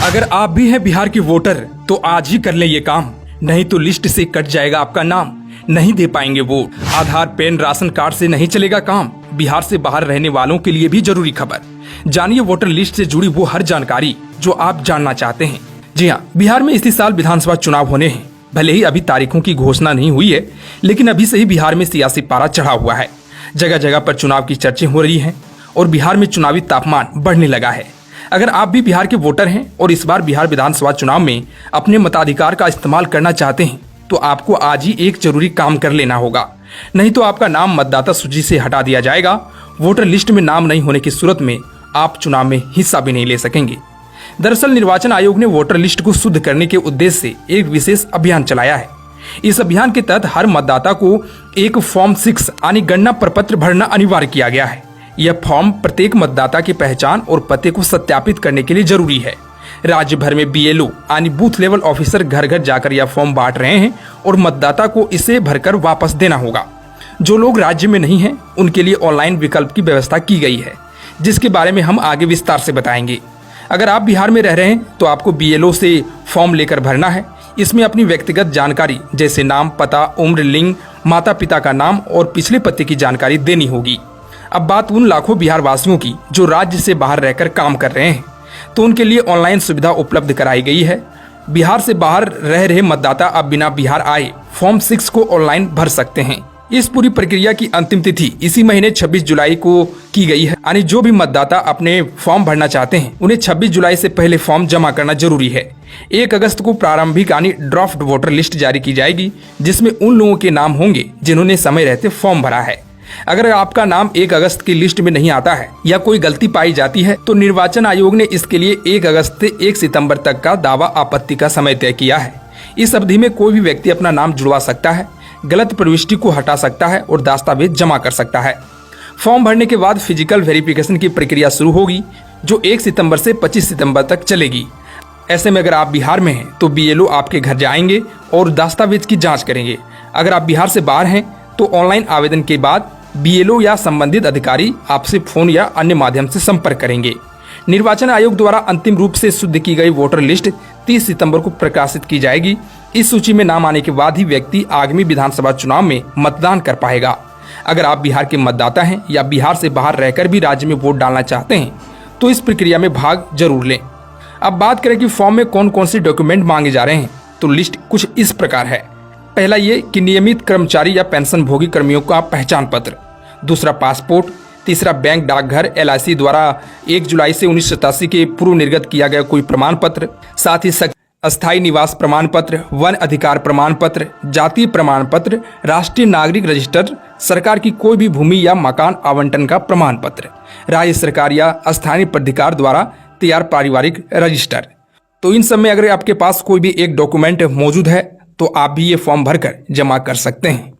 अगर आप भी हैं बिहार के वोटर तो आज ही कर लें ये काम, नहीं तो लिस्ट से कट जाएगा आपका नाम, नहीं दे पाएंगे वोट। आधार, पैन, राशन कार्ड से नहीं चलेगा काम। बिहार से बाहर रहने वालों के लिए भी जरूरी खबर। जानिए वोटर लिस्ट से जुड़ी वो हर जानकारी जो आप जानना चाहते हैं। जी हाँ, बिहार में इसी साल विधानसभा चुनाव होने हैं। भले ही अभी तारीखों की घोषणा नहीं हुई है, लेकिन अभी से ही बिहार में सियासी पारा चढ़ा हुआ है। जगह जगह पर चुनाव की चर्चे हो रही हैं और बिहार में चुनावी तापमान बढ़ने लगा है। अगर आप भी बिहार के वोटर हैं और इस बार बिहार विधानसभा चुनाव में अपने मताधिकार का इस्तेमाल करना चाहते हैं तो आपको आज ही एक जरूरी काम कर लेना होगा, नहीं तो आपका नाम मतदाता सूची से हटा दिया जाएगा। वोटर लिस्ट में नाम नहीं होने की सूरत में आप चुनाव में हिस्सा भी नहीं ले सकेंगे। दरअसल निर्वाचन आयोग ने वोटर लिस्ट को शुद्ध करने के उद्देश्य से एक विशेष अभियान चलाया है। इस अभियान के तहत हर मतदाता को एक फॉर्म 6 यानी गणना प्रपत्र भरना अनिवार्य किया गया है। यह फॉर्म प्रत्येक मतदाता की पहचान और पते को सत्यापित करने के लिए जरूरी है। राज्य भर में BLO यानी बूथ लेवल ऑफिसर घर घर जाकर यह फॉर्म बांट रहे हैं और मतदाता को इसे भरकर वापस देना होगा। जो लोग राज्य में नहीं हैं उनके लिए ऑनलाइन विकल्प की व्यवस्था की गई है, जिसके बारे में हम आगे विस्तार से बताएंगे। अगर आप बिहार में रह रहे हैं तो आपको BLO से फॉर्म लेकर भरना है। इसमें अपनी व्यक्तिगत जानकारी जैसे नाम, पता, उम्र, लिंग, माता पिता का नाम और पिछले पते की जानकारी देनी होगी। अब बात उन लाखों बिहार वासियों की जो राज्य से बाहर रहकर काम कर रहे हैं, तो उनके लिए ऑनलाइन सुविधा उपलब्ध कराई गई है। बिहार से बाहर रह रहे मतदाता अब बिना बिहार आए फॉर्म 6 को ऑनलाइन भर सकते हैं। इस पूरी प्रक्रिया की अंतिम तिथि इसी महीने 26 जुलाई को की गई है। यानी जो भी मतदाता अपने फॉर्म भरना चाहते हैं उन्हें 26 जुलाई से पहले फॉर्म जमा करना जरूरी है। 1 अगस्त को प्रारंभिक यानी ड्राफ्ट वोटर लिस्ट जारी की जाएगी, जिसमें उन लोगों के नाम होंगे जिन्होंने समय रहते फॉर्म भरा है। अगर आपका नाम 1 अगस्त की लिस्ट में नहीं आता है या कोई गलती पाई जाती है तो निर्वाचन आयोग ने इसके लिए 1 अगस्त से 1 सितंबर तक का दावा आपत्ति का समय तय किया है। इस अवधि में कोई भी व्यक्ति अपना नाम जुड़वा सकता है, गलत प्रविष्टि को हटा सकता है और दस्तावेज जमा कर सकता है। फॉर्म भरने के बाद फिजिकल वेरिफिकेशन की प्रक्रिया शुरू होगी, जो 1 सितंबर से 25 सितंबर तक चलेगी। ऐसे में अगर आप बिहार में हैं तो BLO आपके घर जाएंगे और दस्तावेज की जाँच करेंगे। अगर आप बिहार से बाहर हैं तो ऑनलाइन आवेदन के बाद BLO या संबंधित अधिकारी आपसे फोन या अन्य माध्यम से संपर्क करेंगे। निर्वाचन आयोग द्वारा अंतिम रूप से शुद्ध की गई वोटर लिस्ट 30 सितंबर को प्रकाशित की जाएगी। इस सूची में नाम आने के बाद ही व्यक्ति आगामी विधानसभा चुनाव में मतदान कर पाएगा। अगर आप बिहार के मतदाता हैं या बिहार से बाहर रहकर भी राज्य में वोट डालना चाहते हैं तो इस प्रक्रिया में भाग जरूर लें। अब बात करें कि फॉर्म में कौन कौन से डॉक्यूमेंट मांगे जा रहे हैं, तो लिस्ट कुछ इस प्रकार है। पहला ये कि नियमित कर्मचारी या पेंशन भोगी कर्मियों का पहचान पत्र, दूसरा पासपोर्ट, तीसरा बैंक, डाकघर, LIC द्वारा 1 जुलाई से 1987 के पूर्व निर्गत किया गया कोई प्रमाण पत्र, साथ ही अस्थायी निवास प्रमाण पत्र, वन अधिकार प्रमाण पत्र, जातीय प्रमाण पत्र, राष्ट्रीय नागरिक रजिस्टर, सरकार की कोई भी भूमि या मकान आवंटन का प्रमाण पत्र, राज्य सरकार या स्थानीय प्राधिकार द्वारा तैयार पारिवारिक रजिस्टर। तो इन सब में अगर आपके पास कोई भी एक डॉक्यूमेंट मौजूद है तो आप भी ये फॉर्म भरकर जमा कर सकते हैं।